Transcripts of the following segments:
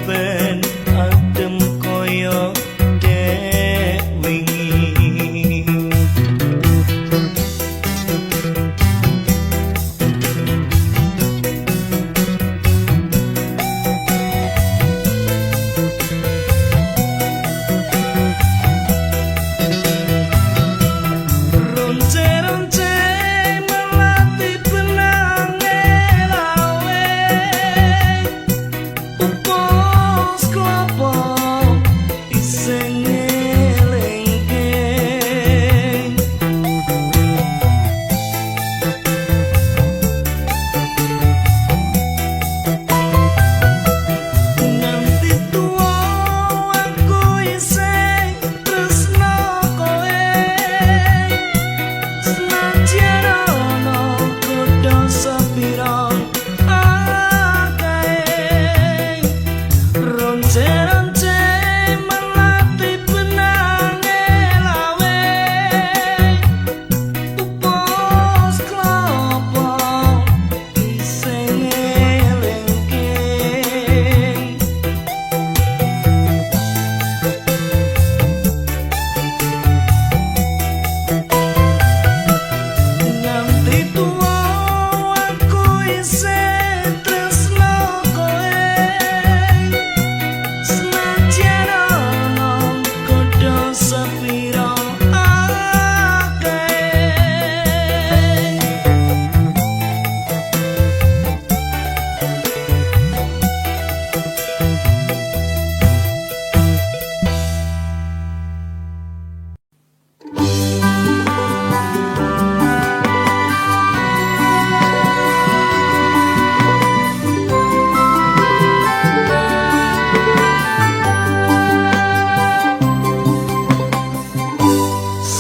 ben adem koyo dek wingi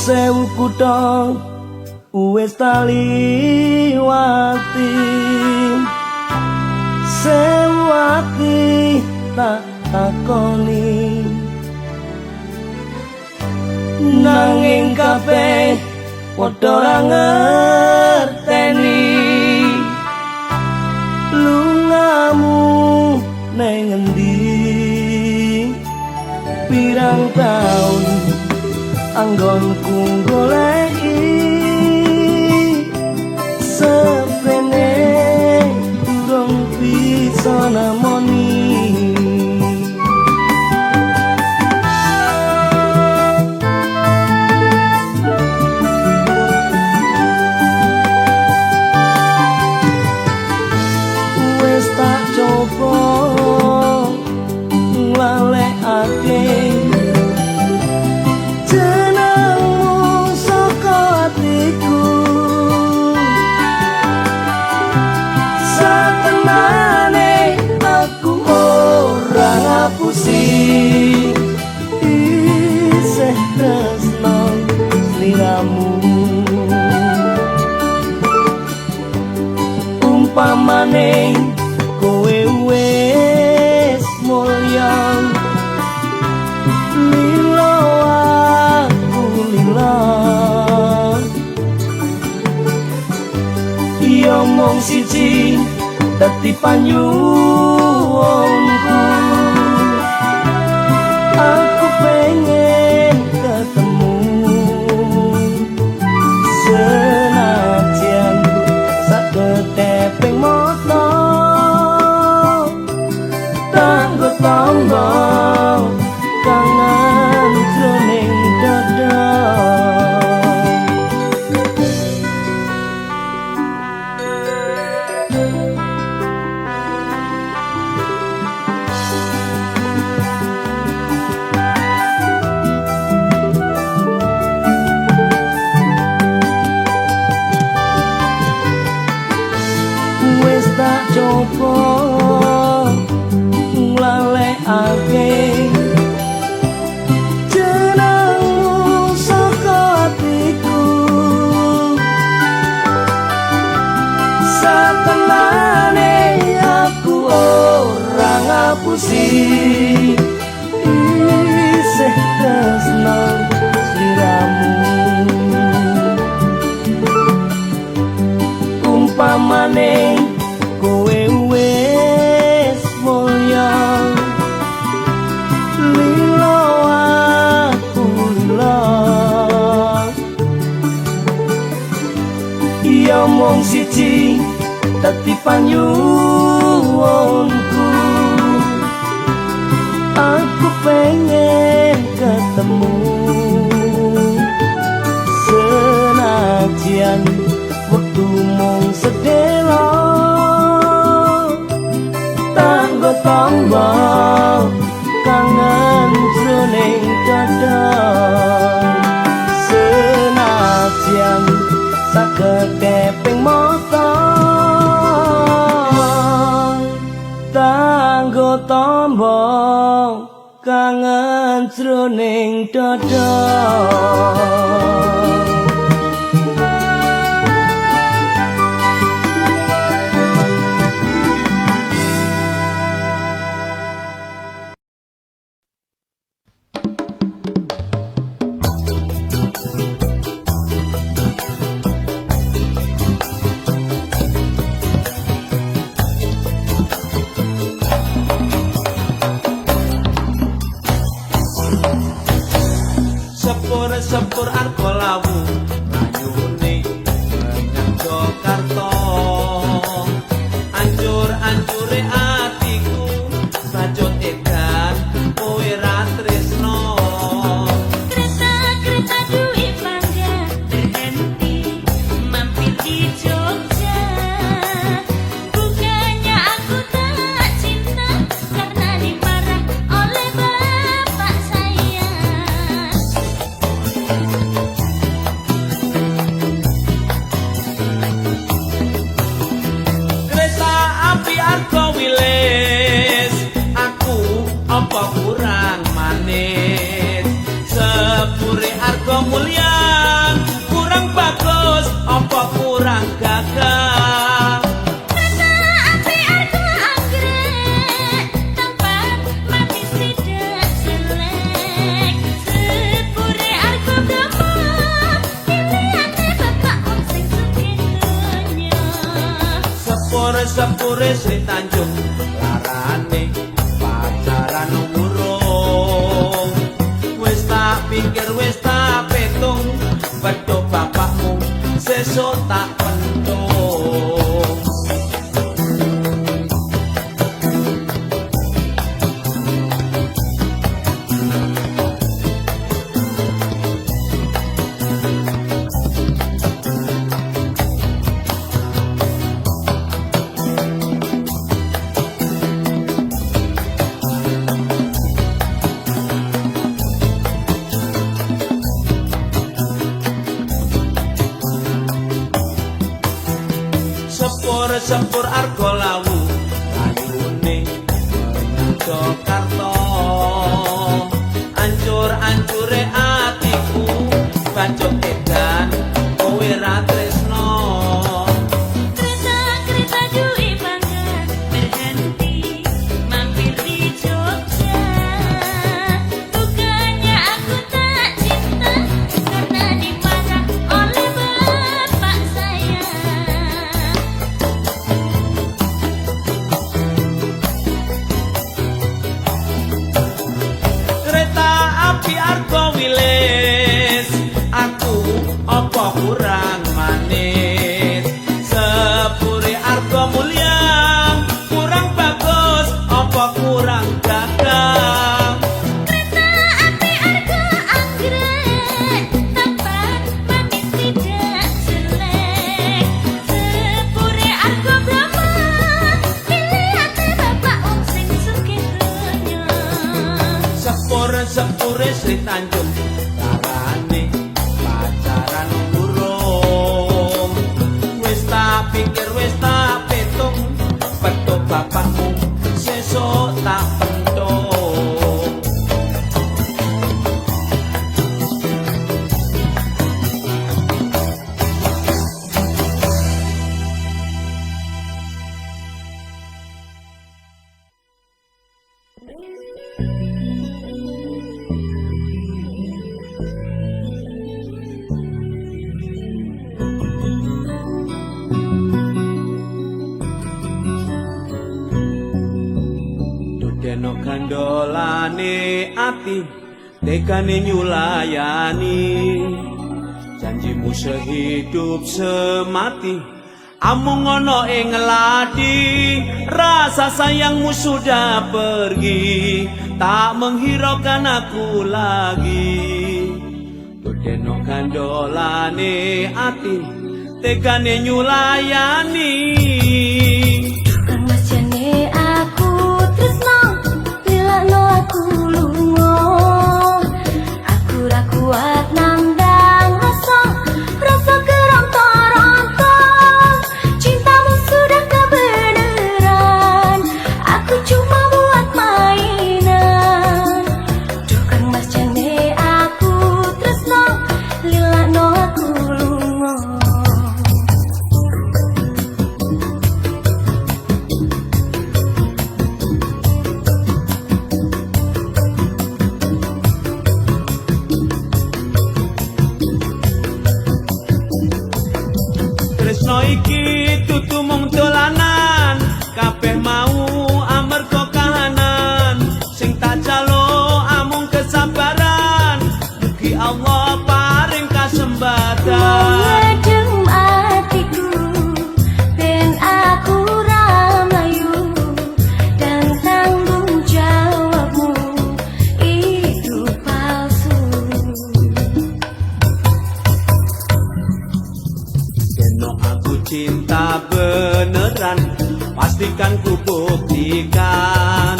sewu kutha wis taliwati sewu ati tak takoni nanging kabeh padha ora ngerteni lungamu nang endi pirang taun anggonku goleki sepene durung bisa namoni wis tak coba nglalekake isih tresno sliramu umpamane kowe wis mulya lilo aku lilo yo mung siji dadi panyuwunku aku pengen ketemu senajan saketeping mata tanggo tombo kangen jroning dada tak coba nglalekake jenengmu saka atiku satemane aku ora ngapusi isih tresno sliramu umpamane kowe wis mulya dadi panyuwunku. Aku pengen ketemu senajan waktu mung sedelo. Tanggo tombol kangen jroning dada, senajan sakekeping mata. Tanggo tombol kangen jroning dada. Sepur argo lawu ayune menyang Jakarta. Ancur-ancure atiku sajot edan kowe ra tresno. Kereta duit bangga berhenti mampir di Jogja. Bukannya aku tak cinta karena dimarah oleh bapak saya. Kereta api argo wilis, aku apa kurang manis. Sepure argo mulyan, kurang bagus apa kurang gagah. Kereta api argo anggrek, tempat manis tidak jelek. Sepure argo Bromo, pilihannya bapak wong sing sugih donya. Sepure Sri Tanjung, larane pacaran urung. Wis tak pikir wis tak petung, bedho bapakmu sesuk tak pentung. Sepur argo lawu ayune menyang Jakarta. Ancur-ancure atiku bacok edan kowe ra tresno. Kereta duit bangga berhenti mampir di Jogja. Bukannya aku tak cinta karena dimarah oleh bapak saya. Kereta api argo wilis, aku apa kurang manis. Sepure argo mulyan, kurang bagus apa kurang gagah. Kereta api argo anggrek, tempat manis tidak jelek. Sepure argo Bromo, pilihannya bapak wong sing sugih donya. Sepure Sri Tanjung, larane pacaran urung. Wis tak pikir wis tak petung, bedho bapakmu sesuk tak pentung. Deno gandolane ati tekane nyulayani, janjimu sehidup semati Amung ngono ing ladi, rasa sayangmu sudah pergi, tak menghiraukan aku lagi. Tudeno kandolane ati, tegane nyulayani. Kang Mas jane aku tresno, lilakno aku lunga. Aku ra kuat nandang rasa, rasa keronta-ronta. Cintamu sudah kebenaran, aku cuma buat mainan. Duh Kang Mas jane aku tresno, lilakno aku lunga. Tresno iki dudu mung dolanan, kabeh mau amarga kahanan. Sing tak jaluk amung kesabaran, mugi Allah paring kasembatan. Ngedem atiku, ben aku ramayu, dan tanggung jawabmu itu palsu. Eno aku cinta beneran, pastikan ku buktikan.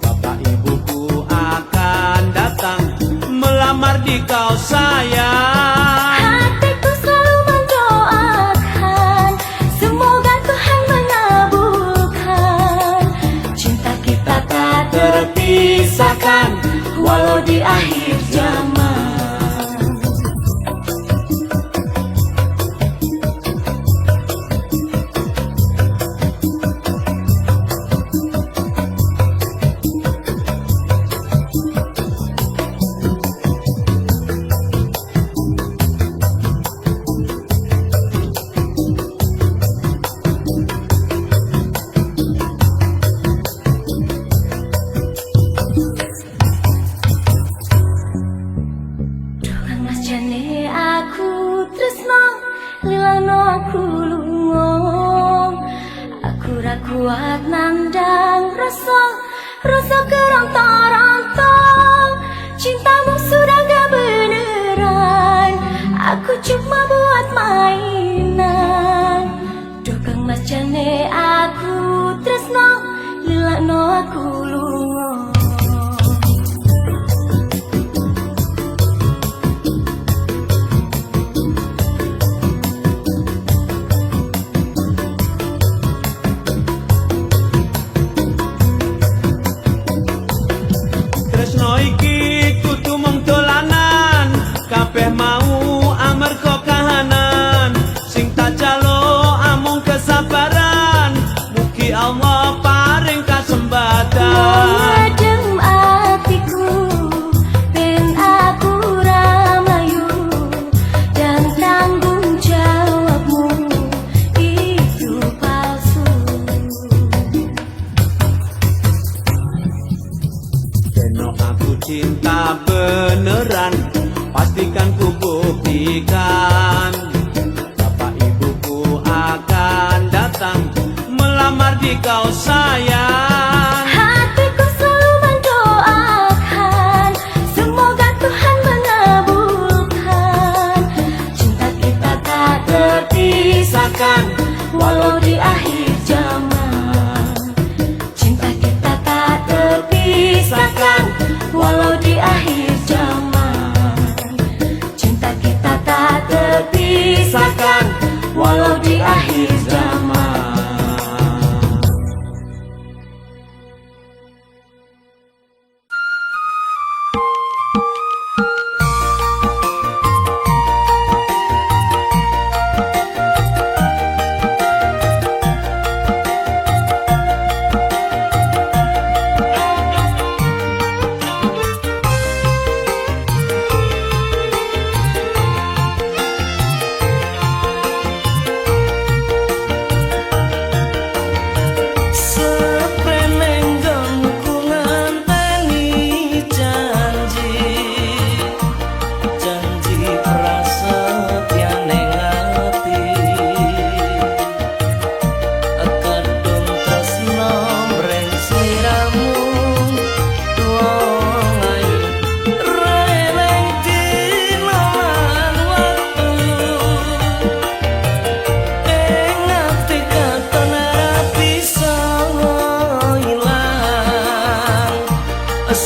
Bapak ibuku akan datang melamar di kau sayang. Hatiku selalu mendoakan, semoga Tuhan mengabulkan. Cinta kita tak terpisahkan, walau di akhir zaman. Kang Mas jane aku tresno, lilano aku lunga. Aku ra kuat nandang rasa, rasa keronta-ronta. Cintamu sudah gak beneran, aku cuma buat mainan. Duh Kang Mas jane aku tresno, lilano aku lunga. Tresno iki kudu mung dolanan, kabeh mau amarga kahanan. Sing tak jaluk amung kesabaran, mugi Allah paring kasembatan. Ngedem atiku, ben aku ramayu, dan tanggung jawabmu itu palsu. Eno aku cinta beneran, pastikan ku buktikan. Bapak ibuku akan datang melamar di kau sayang. Hatiku selalu mendoakan, semoga Tuhan mengabulkan. Cinta kita tak terpisahkan, walau di akhir zaman. Cinta kita tak terpisahkan, walau di akhir zaman. Cinta kita tak terpisahkan, walau di akhir zaman.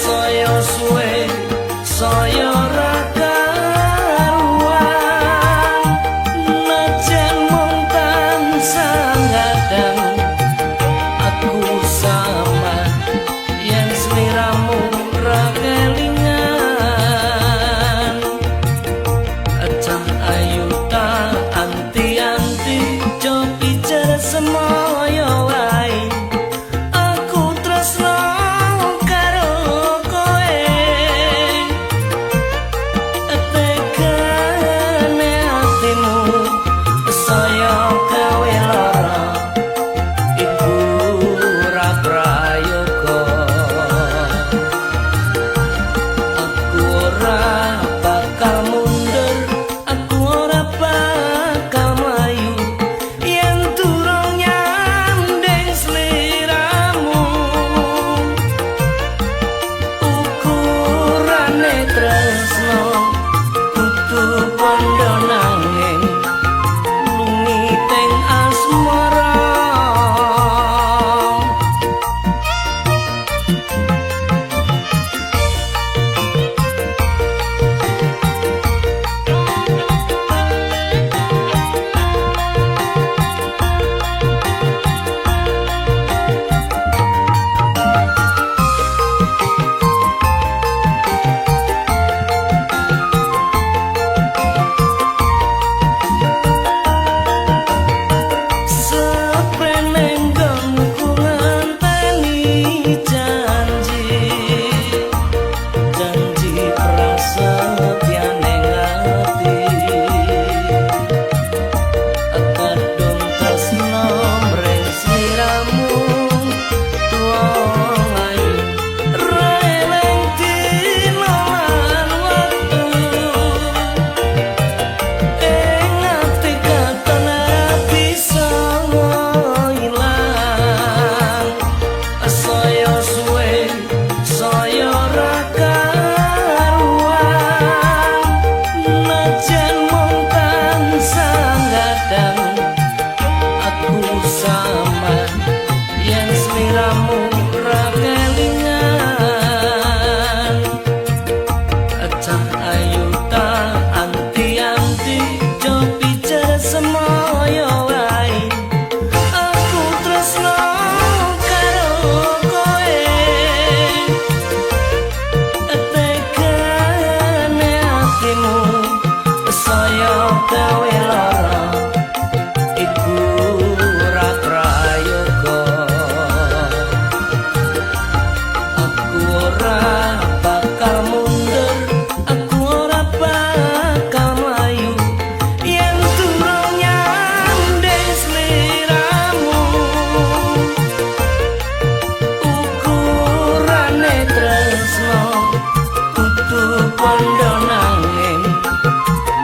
saya suwe saya ra karuan najan mung tansah ngadang aku sama yen sliramu ra kelingan acah ayu ta anti-anti jo pijar semoyo wae aku tresno karo kowe tekane atimu saya gawe lara iku ra prayoga aku ora bakal mundur aku ora bakal mlayu yen durung nyandeng sliramu ukurane tresno kudu pondo nanging lungiting asmara Seprenenggonku ngenteni janji prasetyane ngati kadung tresno mring sliramu tuwong ayu releng dina lan wektu ing ati katon ora bisa ilang saya suwe saya ra karuan najan mung tansah ngadang aku sama yen sliramu ra kelingan acah ayu ta anti-anti jo pijar semoyo wae aku tresno karo kowe tekane atimu saya gawe lara iku ra prayoga aku ora bakal mundur aku ora bakal mlayu yen durung nyandeng sliramu ukurane tresno kudu pondo nanging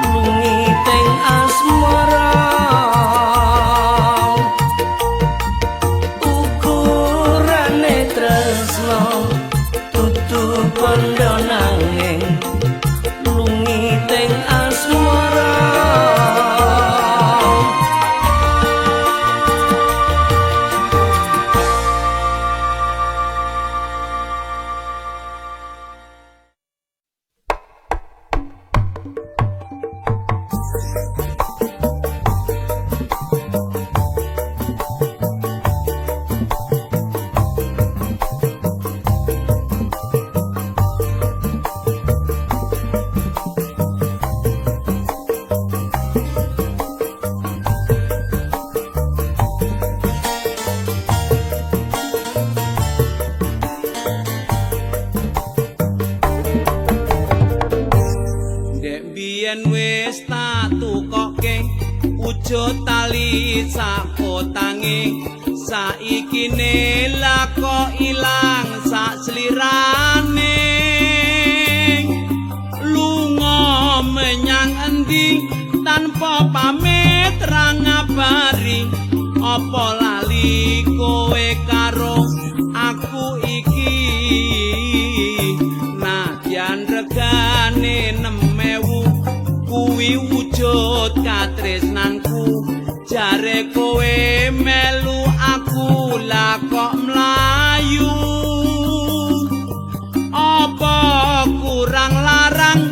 lungiting asmara ukurane tresno kudu pondo nanging lungiting asmara Dek biyen wis tak tukoke wujud tali sak kotange saiki ne lako ilang sak slirane lunga menyang endi tanpa pamit ra ngabari apa lali kowe karo aku iki nadyan regane 6.000 kuwi wujud katresnanku jare kowe melu aku lah kok mlayu kurang larang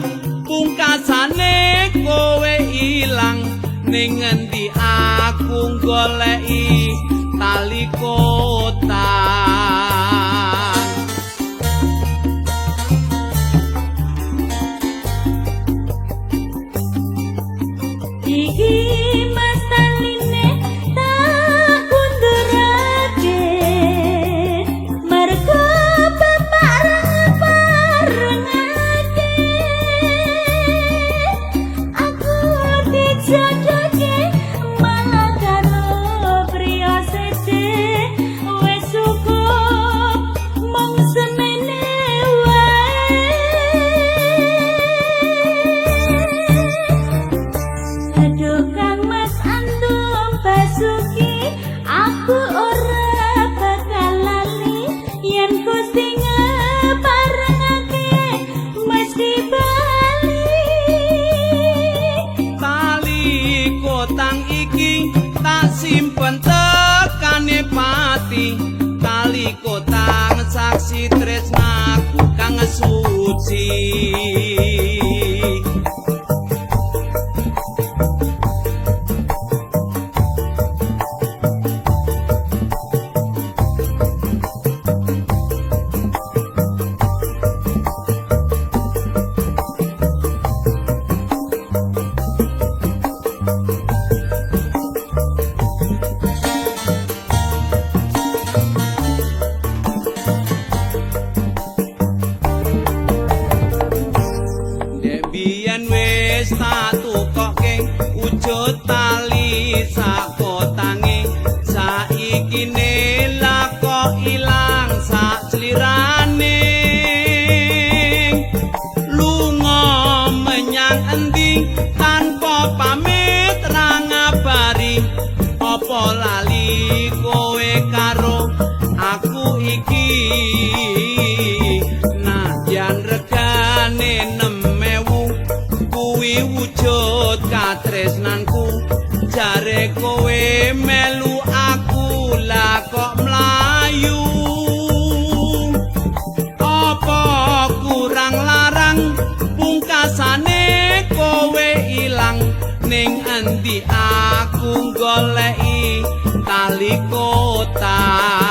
pungkasane kowe ilang ning ngendi aku goleki tali kotang. Iki mas taline tak kundurake mergo bebareng-barengake aku dijodohke malah karo priya sece wis cukup mung semene wae. Aduh Kang Mas Antum Basuki, aku ora bakal lali yen Gusti ngeparengake mesti bali. Tali kotang iki tak simpen tekane pati tali kotang saksi tresnaku kang suci. Biyen wis tak tukokke wujud tali sak kotange saiki lah kok ilang sak slirane lunga menyang endi tanpa pamit ra ngabari apa lali kowe karo aku iki najan regane kuwi wujud katresnanku jare kowe melu aku lah kok mlayu apa kurang larang pungkasane kowe ilang ning endi aku goleki tali kotang.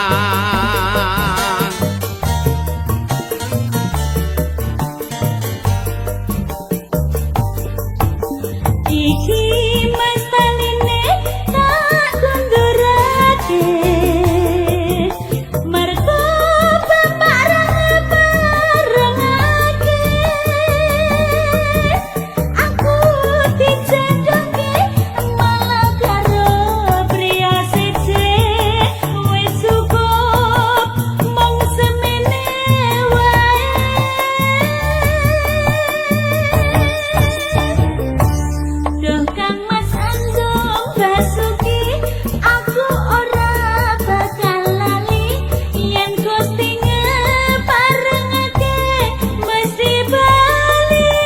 Iki mas taline tak kundurake mergo bebareng-barengake aku dijodohke malah karo priya sece wis cukup mung semene wae. Duh Kang Mas Antum Basuki, aku ora bakal lali yen Gusti ngeparengake mesti bali.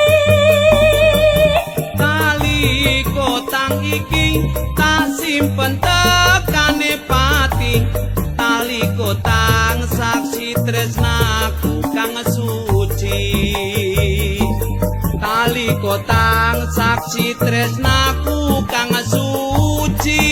Tali kotang iki tak simpen tekane pati tali kotang saksi tresnaku kang suci tali kotang saksi tresnaku kang suci.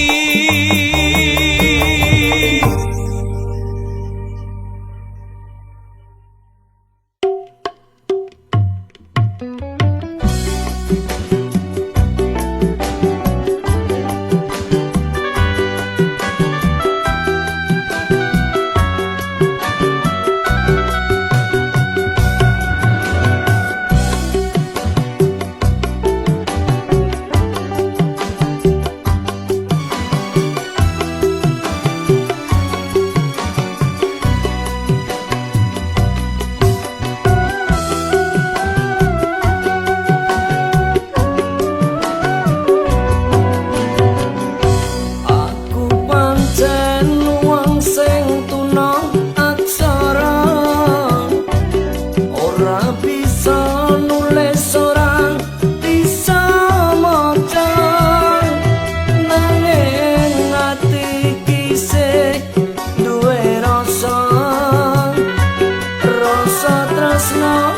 tresno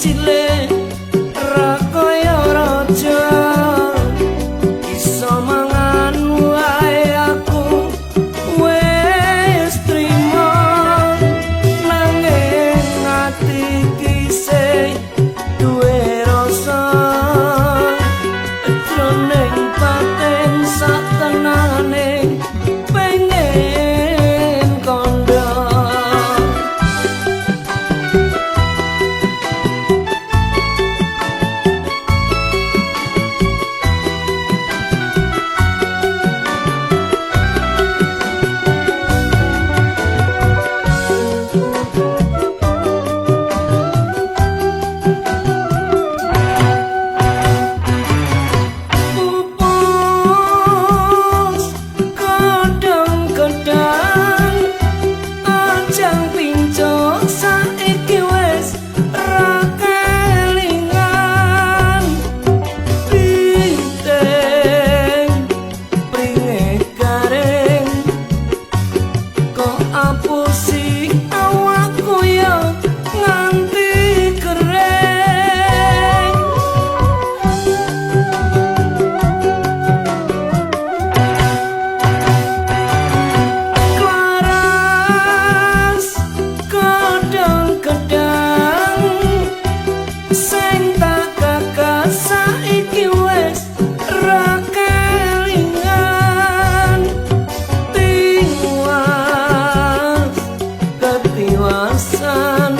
cilik ra kaya raja iso mangan wae aku wis trimo nanging ati kisih duwe rasa jroning batin satenane pengen kondo pupus kadang-kadang ajang pinco saiki wis ra kelingan piting pringe garing kok apusi awakku ya nganti kering Klaras kadang-kadang sing tak gagas saiki wis ra kelingan tiwas ketiwasan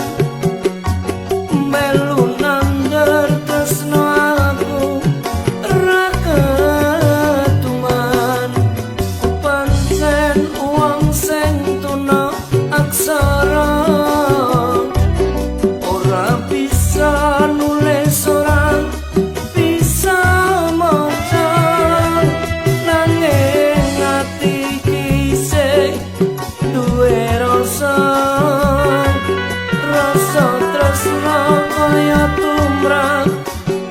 melu nandur tresno aku ra ketuman pancen wong sing tuna aksara ora bisa nulis ora bisa maca nanging ati kisih duwe rasa rasa tresno kaya tumrap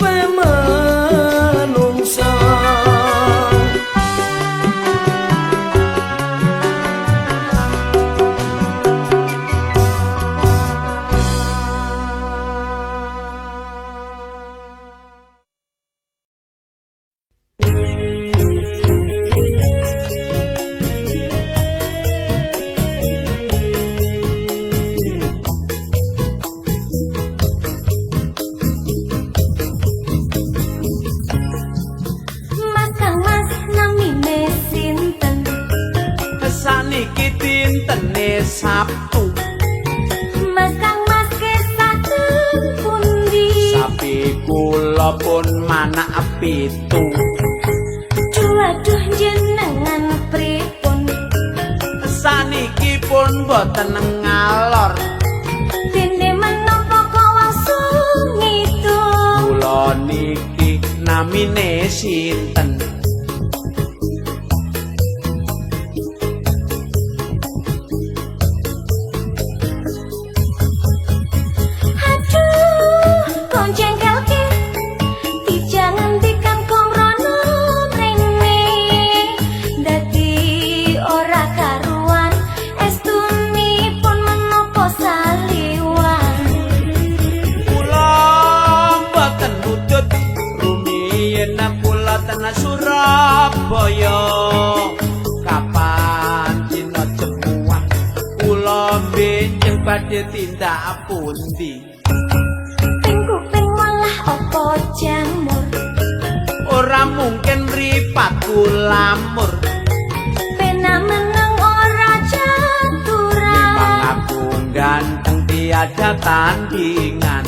pemanungsa Mas Kang Mas namine sinten saniki dintene Sabtu Mas Kang Mas kesaten pundi sapi kula pun manak pitu Waduh jenengan pripun saniki pun boten ngalor dene menapa kok langsung ngitung kula niki namine sinten aduh kok jengkelke dijangan dikan komrono mrene dadi ora karuan estunipun menapa saliwan kula boten nutut rumiyin kula ten Surabaya kapan dina jemuah kula benjing badhe tindak pundi ping kuping malah apa jamur ora mungkin mripatku lamur pena meneng ora jaturan memang aku ganteng tiada tandingan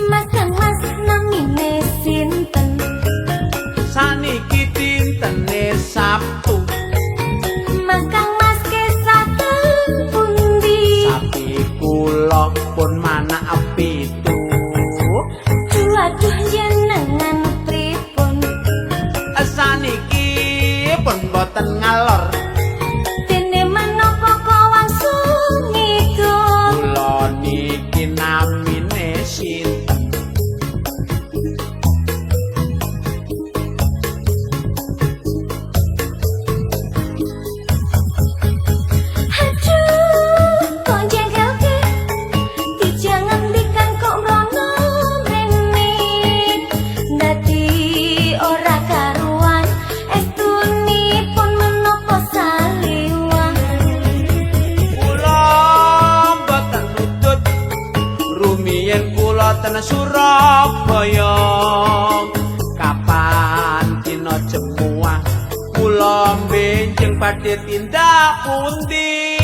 Mas Kang Mas namine sinten saniki dintene Sabtu Mas Kang Mas kesaten pundi sapi kula pun mana rumiyin kula ten Surabaya kapan dina jemuah kula benjing badhe tindak pundi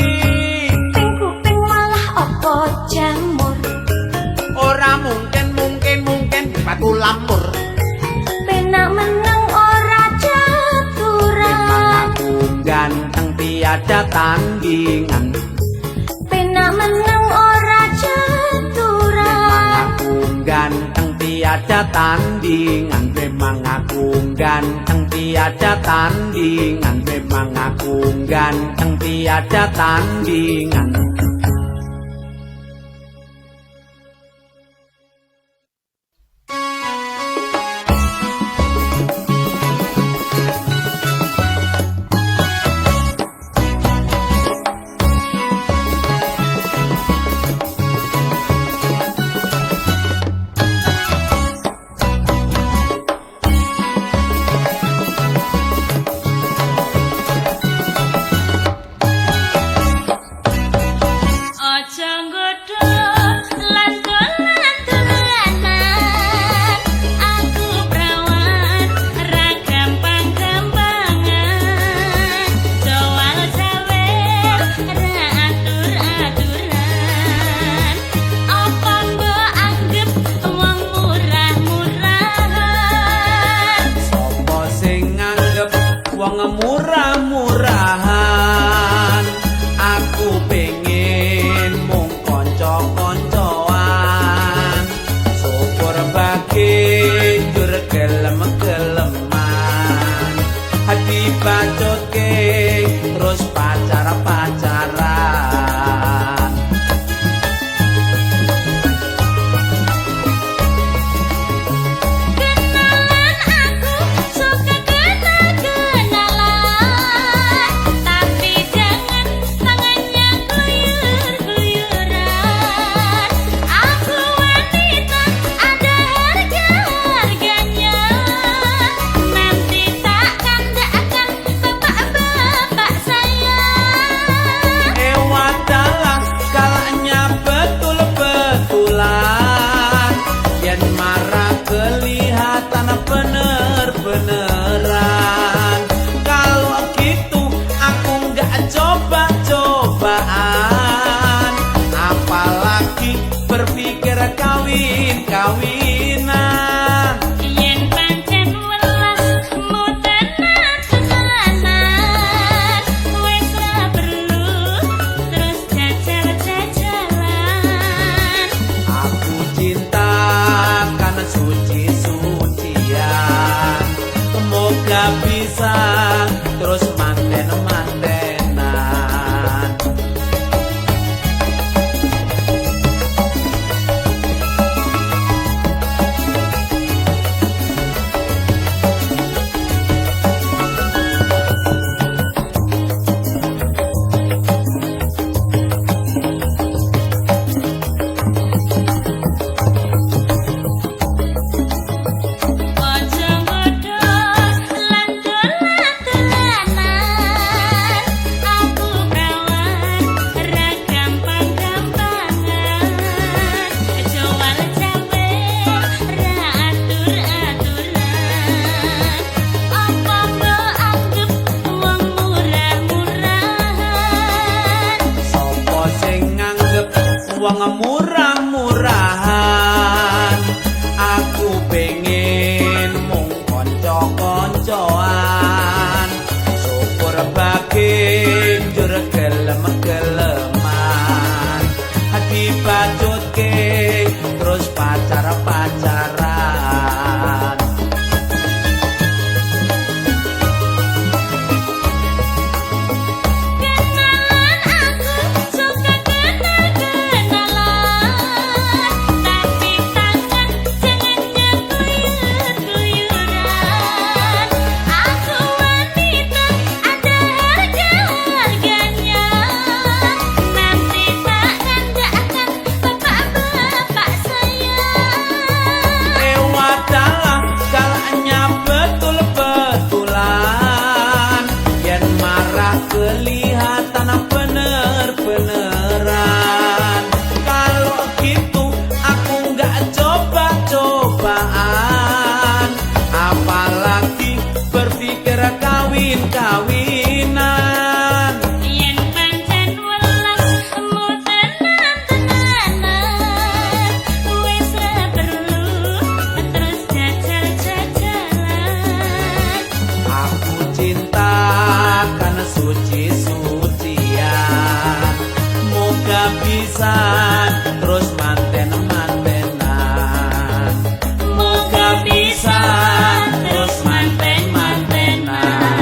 Ping kuping malah apa jamur ora mungkin batu lampur penak meneng ora jaturan memang aku ganteng tiada tandingan penak meneng ora jaturan aku ganteng tiada tandingan memang aku ganteng tiada tandingan memang aku ganteng tiada tandingan aja nggodho lan dolan-dolanan aku prawan ra gampang-gampangan soal sawer ra atur-aturan apa mbok anggep wong murah-murahan sapa sing nganggep wong murah-murahan aku pengen mung kanca-kancoan syukur bagi jur gelem-geleman hati bacotke terus pacar-pacaran kenalan aku suka kenal-kenalan tapi jangan tangannya keluyur-keluyuran aku wanita ada harga-harganya nanti tak kandakan bapak-bapak saya wadalah skalanya betul-betulan yen marah kelihatan bener-beneran kalau gitu aku nggak coba-cobaan apalagi berpikir kawin-kawinan yen pancen welas tenan-tenanan wis ra perlu terus jajal-jajalan aku cinta karena suci-sucian semoga bisa terus manten-mantenan aja nggodho lan dolan suci-sucian moga bisa terus manten-mantenan moga bisa terus manten-mantenan.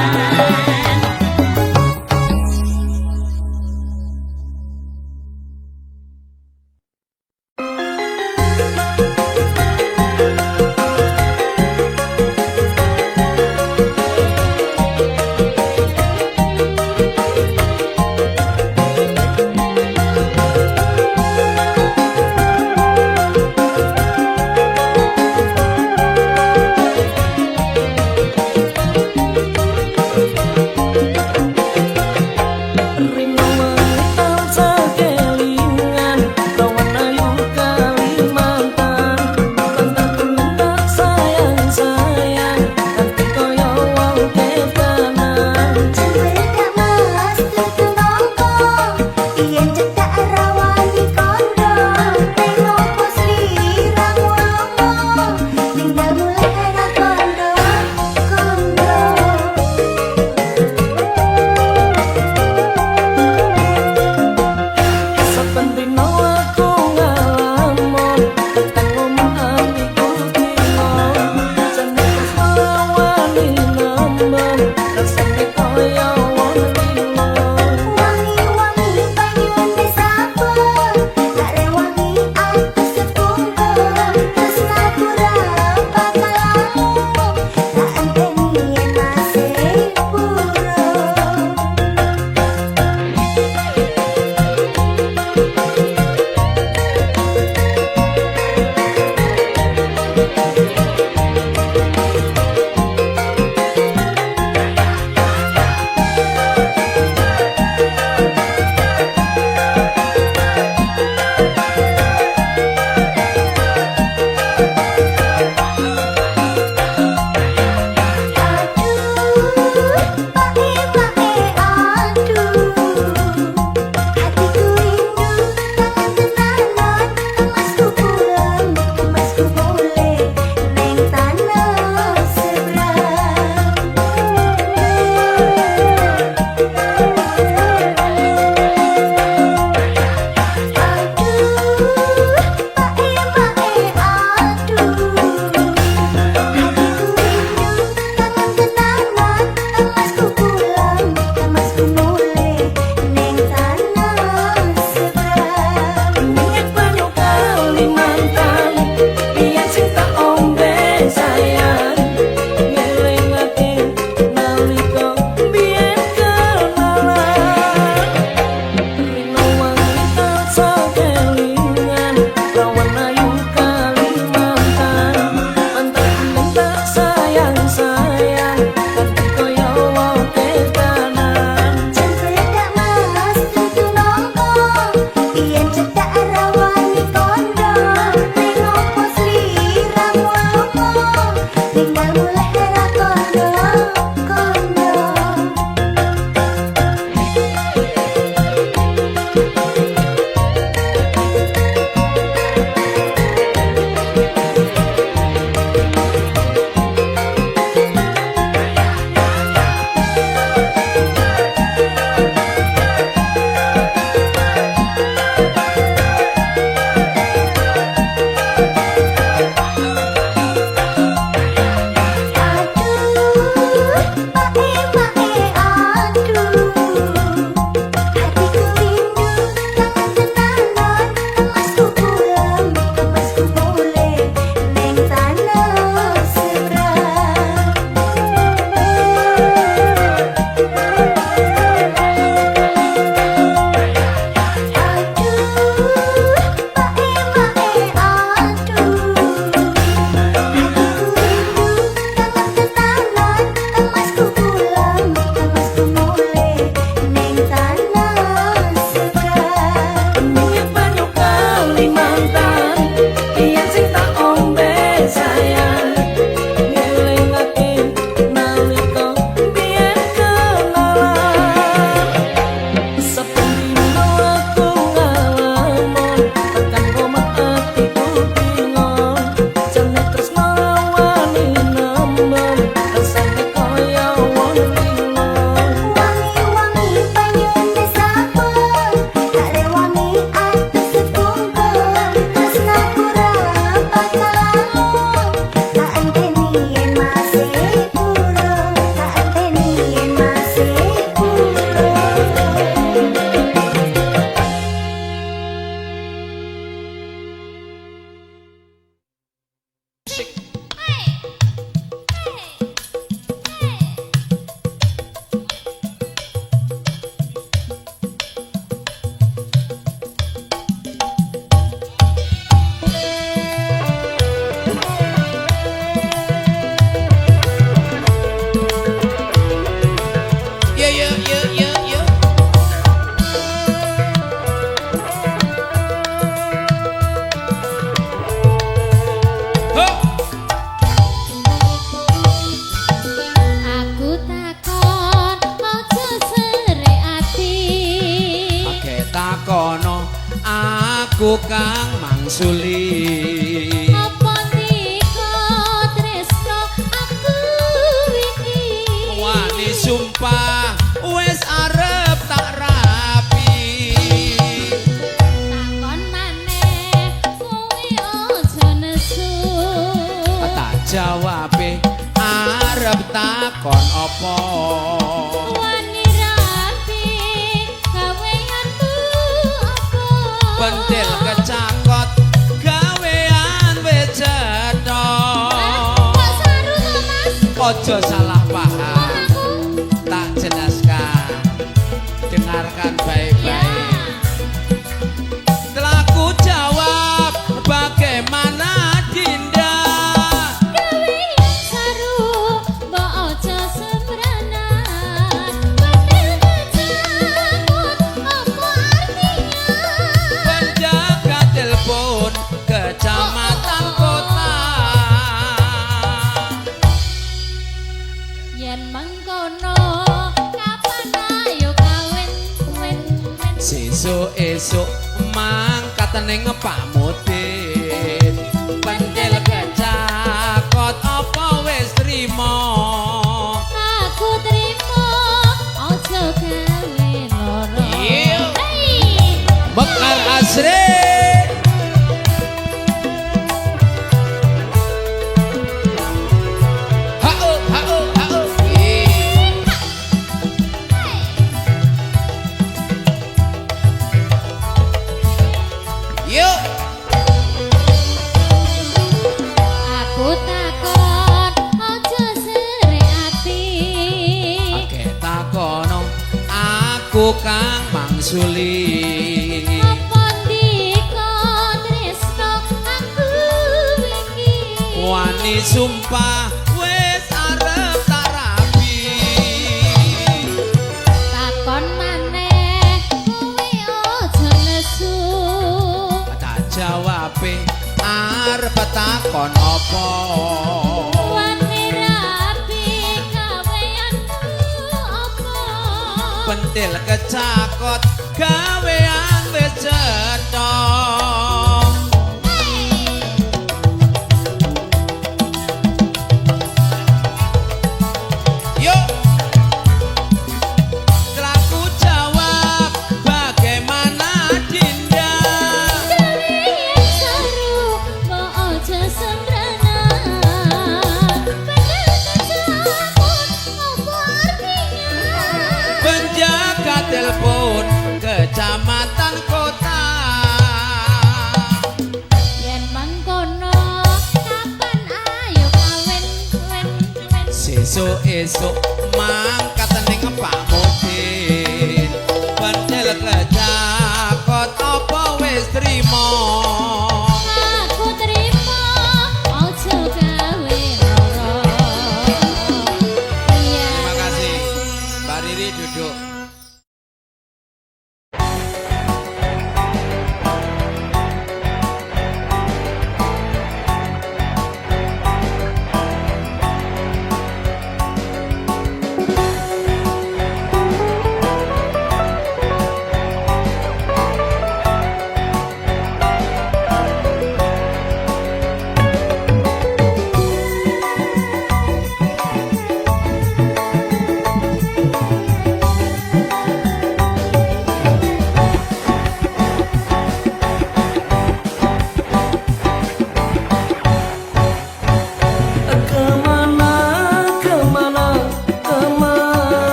Sik. Hey. Hey. Yo yo yo yo yo. Ho. Aku takon ojo serik ati. Oke takono aku kang mangsuli. Apa ndika tresno aku iki? Wani sumpah wis arep tak rapi. Takon maneh kuwi ojo nesu. Tak jawabe arep takon apa. Wani rapi gaweanmu apa? Pentil kecakot gawean wis cetha. Kok saru to, Mas? Ojo salah paham. Aku Tak jelaskan. Dengarkan baik-baik. Telah ku jawab bagaimana Dinda. gawean saru mbok ojo sembranan. Pentil kecakut apa artinya? Penjaga telepon kecamatan kota. Yen mengkono kapan ayo kawin wen. Sesuk-esuk mangkat ning Pak Mudin. Pentil kecakot apa wis trimo. Aku trimo ojo gawe loro. Iya. Hei. Mekar asri. Hao hao hao. Yuk. Aku takon ojo serik ati. Oke takono aku kang mangsuli. Apa ndika tresno aku iki? Wani sumpah wis arep tak rapi. Takon maneh kuwi ojo nesu. Tak jawabe arep takon apa. Wani rapi gaweanmu apa? Pentil kecakot gawean wis cetha. Yuk. Telah ku jawab bagaimana Dinda. Gawean saru mbok ojo sembranan. Pentil kecakut apa artinya? Penjaga telepon kecamatan kota. Yen mangkono kapan ayo kawin wen. Sesuk-esuk mangkat ning Pak Mudin. Pentil kecakot apa wis trimo. Aku trimo ojo gawe loro. Iya. Terima kasih. Mbak Riri duduk.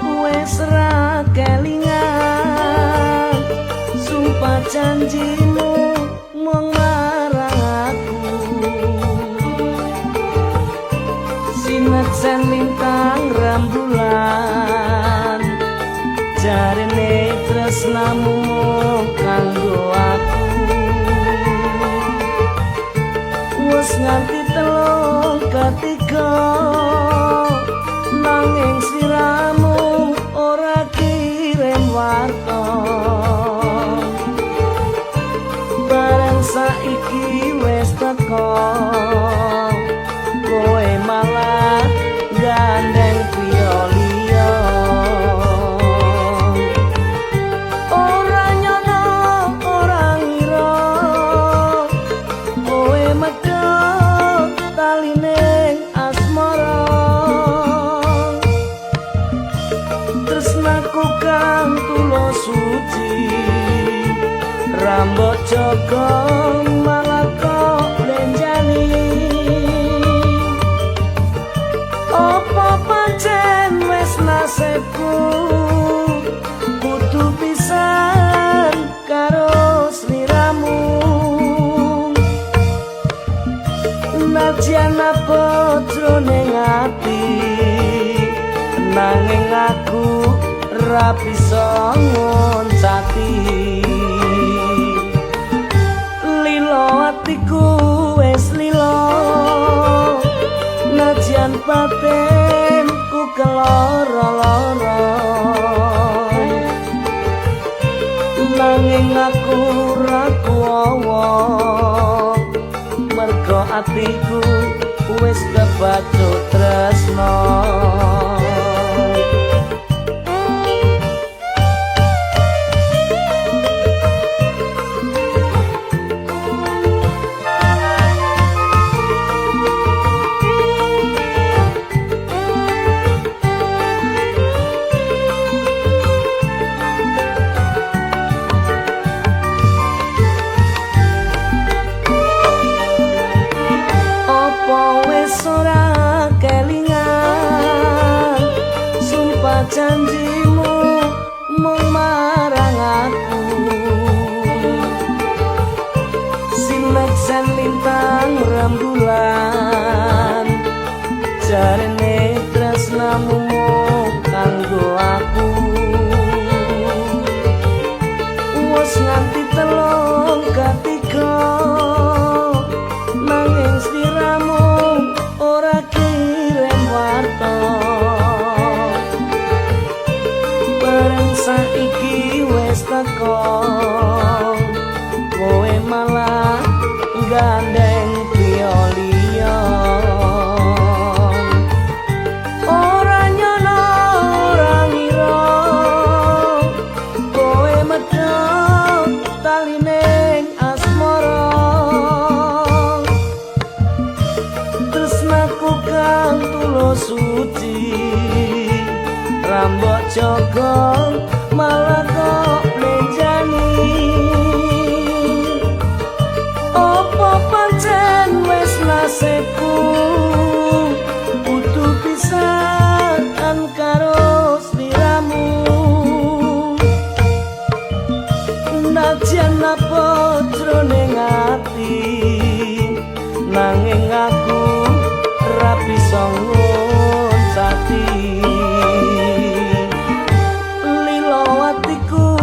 wis ra kelingan sumpah janjimu mung marang aku sineksen lintang rembulan jarene tresnamu kanggo aku wis nganti telung ketiga nanging sliramu ora kirim warta bareng saiki wis teko kowe malah gandeng priya liya ora nyono ora ngira kowe medhot taline asmara tresnaku kang tulus suci rambut jaga malah kok lenjani apa pancen wis nasibku kudu pisan karo sliramu najan apa jroning ati nanging aku ra bisa ngoncati lilo atiku wis lilo najan batinku keloro-loro nanging aku ra kuwawa mergo atiku wis kebacut tresno janjimu mung marang aku sineksen lintang rembulan jarene tresnamu kanggo aku wis nganti telung ketiga nanging sliramu ora kirim warta saiki wis teko kowe malah gandeng priya liya ora nyono ora ngira kowe medhot taline asmara tresnaku kang tulus suci rambut jaga malah kok lenjani apa pancen wis nasibku kudu pisan karo sliramu najan apa jroning ati nanging aku ra bisa ngoncati atiku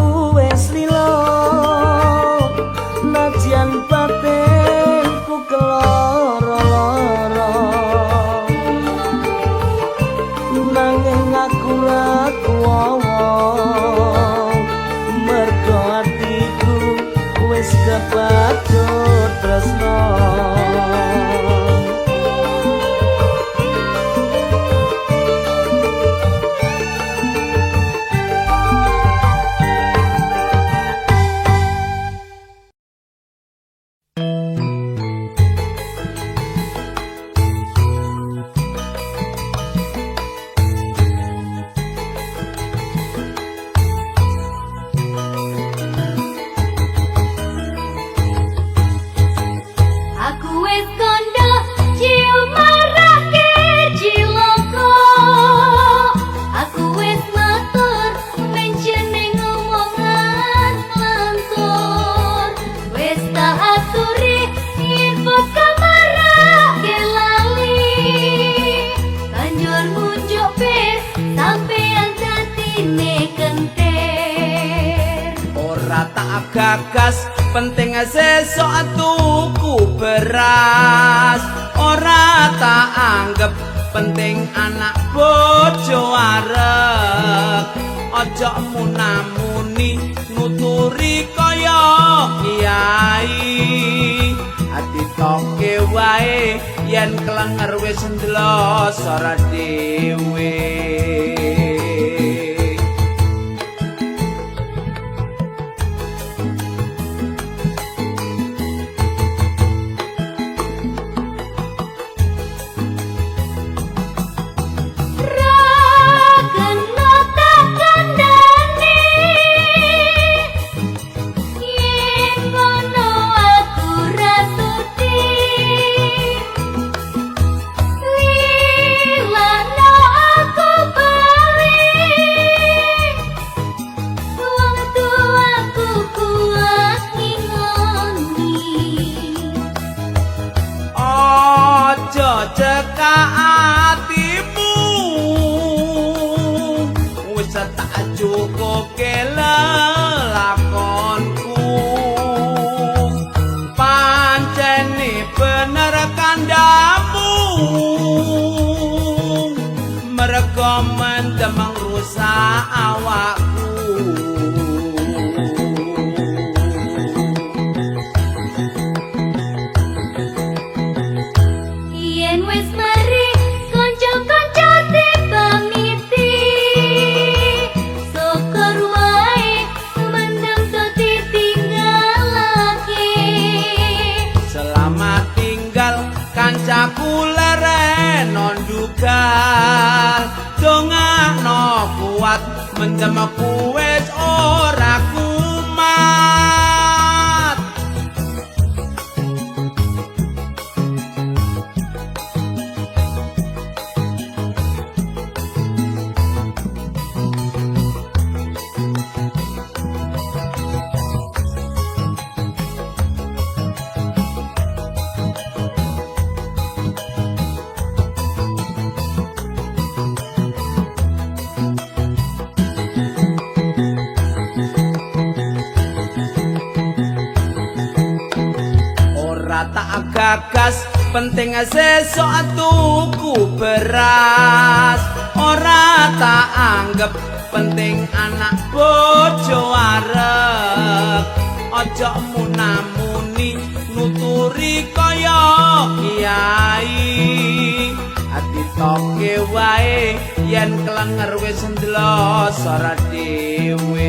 atine kentir. Ora tak gagas penting sesuk tuku beras. Ora tak anggap penting anak bojo arek. Ojo munamuni nuturi kaya kiai. Ati toke wae yen klenger wis ndlos ora dhewe. Cekak atimu wis tak cukup lelakonku pancene bener kandamu merga mendem rusak awakku. Kancaku leren nondugal dongakno kuat menjemku wis ora kumat. Tak gagas penting sesuk tuku beras. Ora tak anggap penting anak bojo arek. Ojo munamuni nuturi kaya kiai. Ati toke wae yen klenger wis ndlos ora dhewe.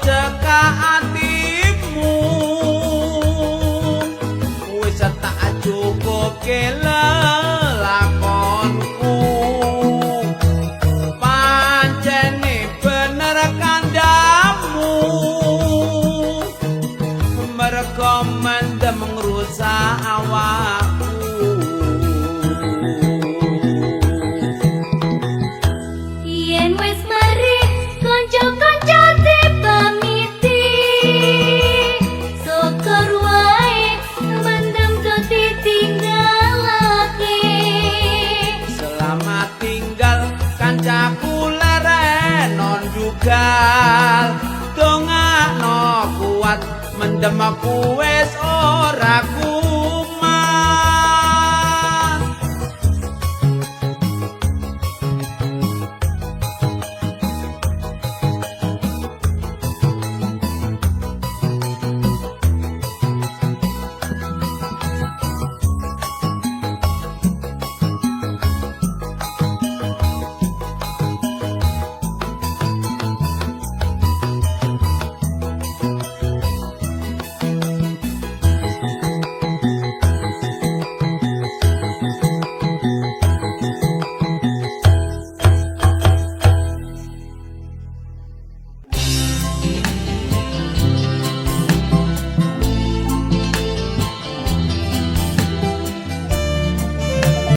Cekak atimu wis tak cukup lelakonku pancene bener kandamu merga mendem ngrusak awakku. Yen wis mari kanca-kanca kancaku leren nondugal dongakno kuat mendem aku wis ora kuat.